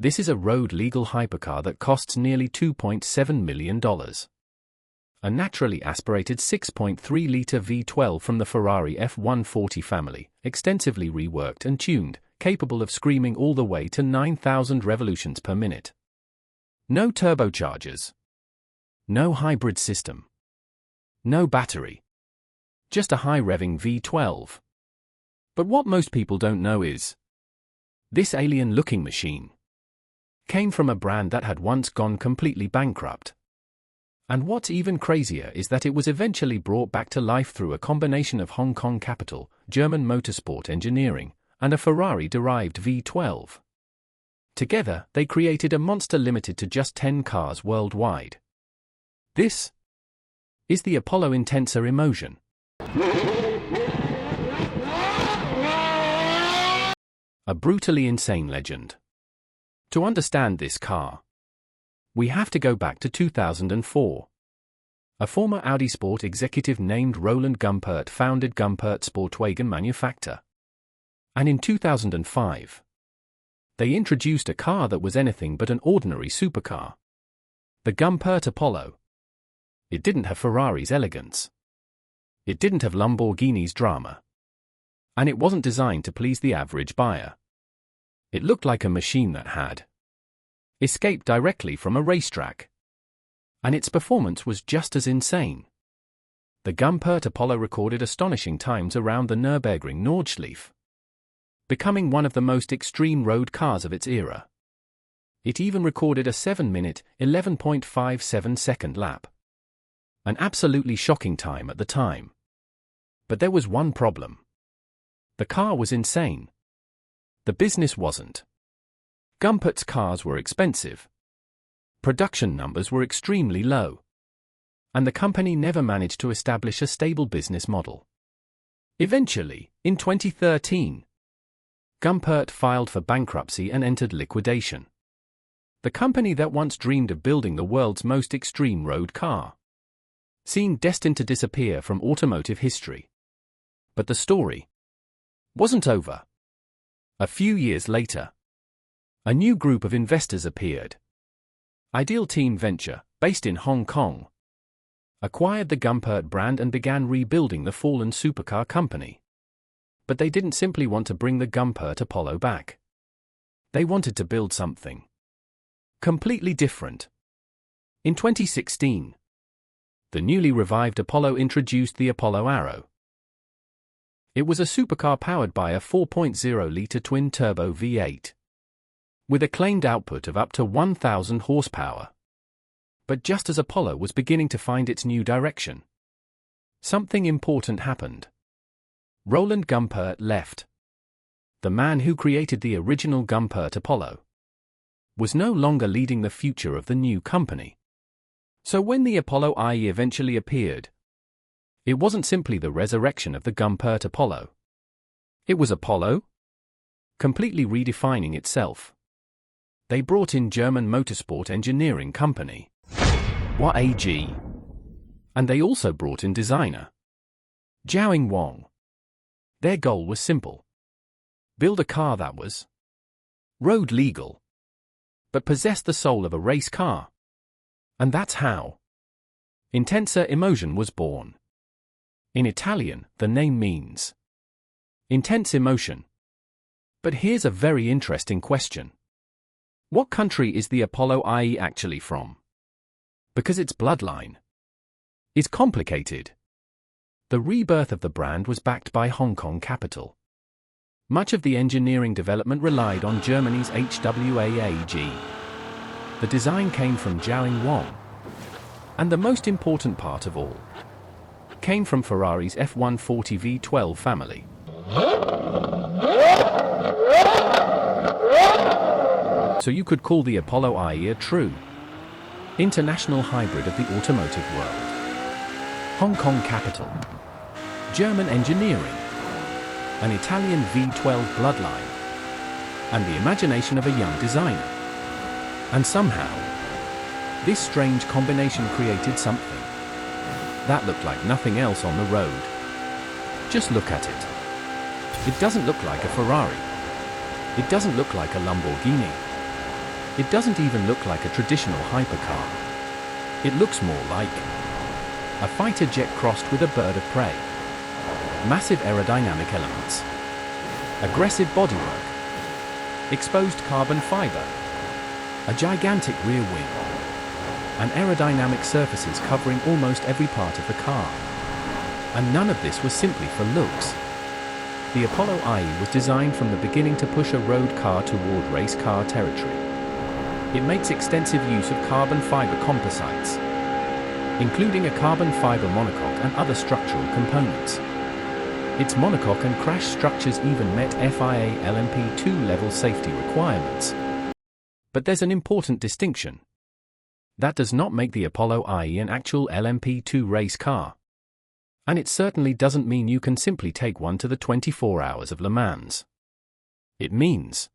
This is a road-legal hypercar that costs nearly $2.7 million. A naturally aspirated 6.3-litre V12 from the Ferrari F140 family, extensively reworked and tuned, capable of screaming all the way to 9,000 revolutions per minute. No turbochargers. No hybrid system. No battery. Just a high-revving V12. But what most people don't know is, this alien-looking machine came from a brand that had once gone completely bankrupt. And what's even crazier is that it was eventually brought back to life through a combination of Hong Kong capital, German motorsport engineering, and a Ferrari-derived V12. Together, they created a monster limited to just 10 cars worldwide. This is the Apollo Intensa Emotion. A brutally insane legend. To understand this car, we have to go back to 2004. A former Audi Sport executive named Roland Gumpert founded Gumpert Sportwagen manufacture. And in 2005, they introduced a car that was anything but an ordinary supercar. The Gumpert Apollo. It didn't have Ferrari's elegance. It didn't have Lamborghini's drama. And it wasn't designed to please the average buyer. It looked like a machine that had escaped directly from a racetrack. And its performance was just as insane. The Gumpert Apollo recorded astonishing times around the Nürburgring Nordschleife, becoming one of the most extreme road cars of its era. It even recorded a 7-minute, 11.57-second lap. An absolutely shocking time at the time. But there was one problem. The car was insane. The business wasn't. Gumpert's cars were expensive. Production numbers were extremely low. And the company never managed to establish a stable business model. Eventually, in 2013, Gumpert filed for bankruptcy and entered liquidation. The company that once dreamed of building the world's most extreme road car seemed destined to disappear from automotive history. But the story wasn't over. A few years later, a new group of investors appeared. Ideal Team Venture, based in Hong Kong, acquired the Gumpert brand and began rebuilding the fallen supercar company. But they didn't simply want to bring the Gumpert Apollo back. They wanted to build something completely different. In 2016, the newly revived Apollo introduced the Apollo Arrow. It was a supercar powered by a 4.0-litre twin-turbo V8, with a claimed output of up to 1,000 horsepower. But just as Apollo was beginning to find its new direction, something important happened. Roland Gumpert left. The man who created the original Gumpert Apollo was no longer leading the future of the new company. So when the Apollo IE eventually appeared, it wasn't simply the resurrection of the Gumpert Apollo. It was Apollo completely redefining itself. They brought in German motorsport engineering company, WAG. And they also brought in designer Jiaoying Wang. Their goal was simple. Build a car that was road legal, but possessed the soul of a race car. And that's how Intensa Emotion was born. In Italian, the name means intense emotion. But here's a very interesting question. What country is the Apollo IE actually from? Because its bloodline is complicated. The rebirth of the brand was backed by Hong Kong capital. Much of the engineering development relied on Germany's HWAAG. The design came from Jiaoying Wang. And the most important part of all came from Ferrari's F140 V12 family. So you could call the Apollo IE a true international hybrid of the automotive world. Hong Kong capital, German engineering, an Italian V12 bloodline, and the imagination of a young designer. And somehow, this strange combination created something that looked like nothing else on the road. Just look at it. It doesn't look like a Ferrari. It doesn't look like a Lamborghini. It doesn't even look like a traditional hypercar. It looks more like a fighter jet crossed with a bird of prey. Massive aerodynamic elements, aggressive bodywork, exposed carbon fiber, a gigantic rear wing, and aerodynamic surfaces covering almost every part of the car. And none of this was simply for looks. The Apollo IE was designed from the beginning to push a road car toward race car territory. It makes extensive use of carbon fiber composites, including a carbon fiber monocoque and other structural components. Its monocoque and crash structures even met FIA LMP2 level safety requirements. But there's an important distinction. That does not make the Apollo IE an actual LMP2 race car. And it certainly doesn't mean you can simply take one to the 24 hours of Le Mans. It means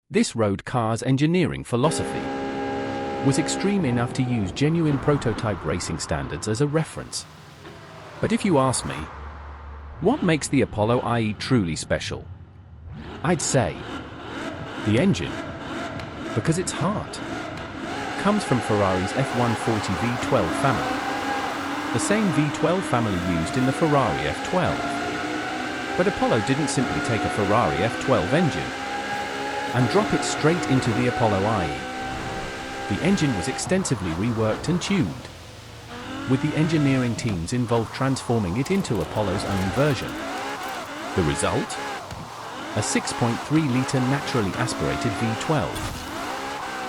this road car's engineering philosophy was extreme enough to use genuine prototype racing standards as a reference. But if you ask me, what makes the Apollo IE truly special? I'd say the engine, because its heart comes from Ferrari's F140 V12 family, the same V12 family used in the Ferrari F12. But Apollo didn't simply take a Ferrari F12 engine and drop it straight into the Apollo IE. The engine was extensively reworked and tuned, with the engineering teams involved transforming it into Apollo's own version. The result? A 6.3-litre naturally aspirated V12,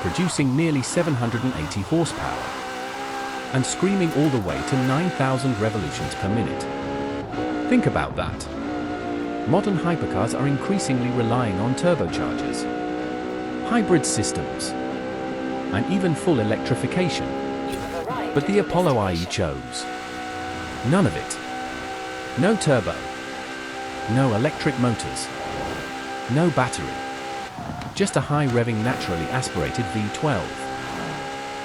producing nearly 780 horsepower, and screaming all the way to 9,000 revolutions per minute. Think about that. Modern hypercars are increasingly relying on turbochargers, hybrid systems, and even full electrification. But the Apollo IE chose none of it. No turbo, no electric motors, no battery, just a high-revving naturally aspirated V12.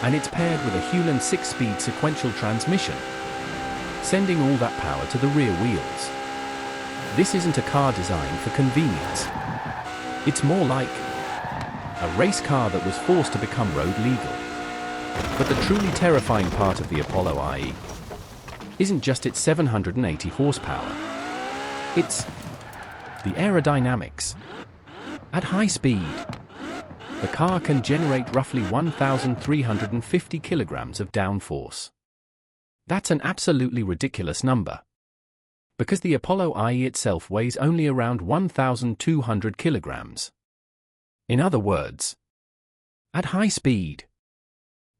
And it's paired with a Hewland 6-speed sequential transmission, sending all that power to the rear wheels. This isn't a car designed for convenience. It's more like a race car that was forced to become road legal. But the truly terrifying part of the Apollo IE isn't just its 780 horsepower. It's the aerodynamics. At high speed, the car can generate roughly 1,350 kilograms of downforce. That's an absolutely ridiculous number, because the Apollo IE itself weighs only around 1,200 kilograms. In other words, at high speed,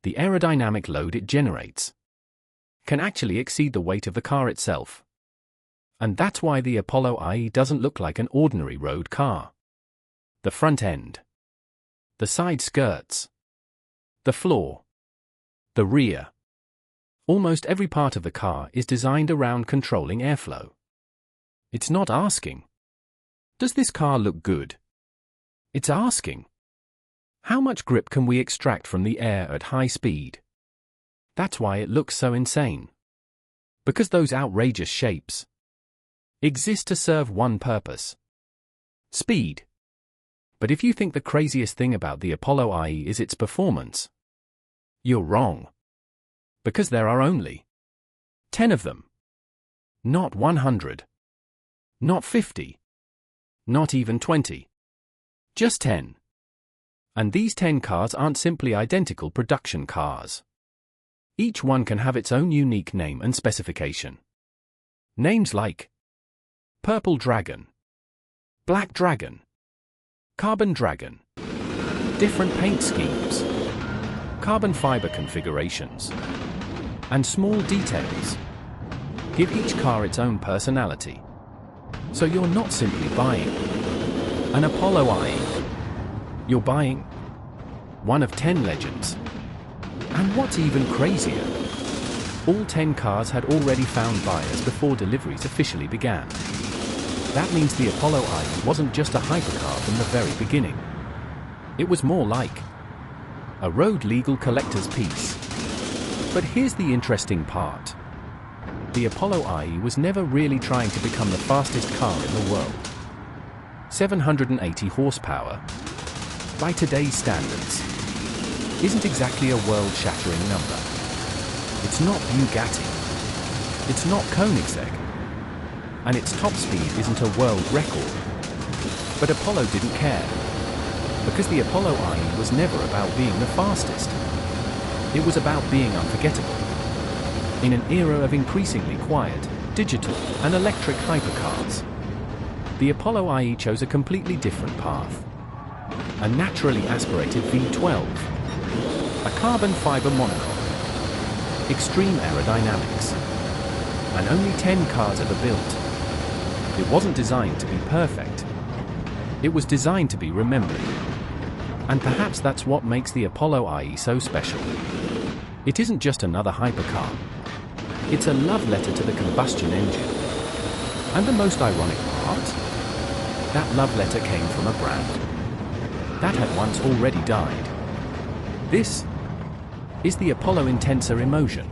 the aerodynamic load it generates can actually exceed the weight of the car itself. And that's why the Apollo IE doesn't look like an ordinary road car. The front end, the side skirts, the floor, the rear. Almost every part of the car is designed around controlling airflow. It's not asking, does this car look good? It's asking, how much grip can we extract from the air at high speed? That's why it looks so insane. Because those outrageous shapes exist to serve one purpose: speed. But if you think the craziest thing about the Apollo IE is its performance, you're wrong. Because there are only 10 of them. Not 100. Not 50. Not even 20. Just 10. And these 10 cars aren't simply identical production cars. Each one can have its own unique name and specification. Names like Purple Dragon, Black Dragon, Carbon Dragon, different paint schemes, carbon fiber configurations, and small details give each car its own personality. So you're not simply buying an Apollo IE, you're buying one of 10 legends. And what's even crazier, all 10 cars had already found buyers before deliveries officially began. That means the Apollo IE wasn't just a hypercar from the very beginning. It was more like a road-legal collector's piece. But here's the interesting part. The Apollo IE was never really trying to become the fastest car in the world. 780 horsepower, by today's standards, isn't exactly a world-shattering number. It's not Bugatti. It's not Koenigsegg. And its top speed isn't a world record. But Apollo didn't care. Because the Apollo IE was never about being the fastest. It was about being unforgettable. In an era of increasingly quiet, digital, and electric hypercars, the Apollo IE chose a completely different path. A naturally aspirated V12. A carbon fiber monocoque. Extreme aerodynamics. And only 10 cars ever built. It wasn't designed to be perfect. It was designed to be remembered. And perhaps that's what makes the Apollo IE so special. It isn't just another hypercar. It's a love letter to the combustion engine. And the most ironic part? That love letter came from a brand that had once already died. This is the Apollo Intensa Emotion.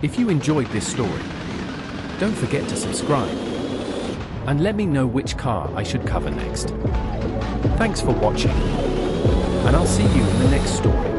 If you enjoyed this story, don't forget to subscribe. And let me know which car I should cover next. Thanks for watching. And I'll see you in the next story.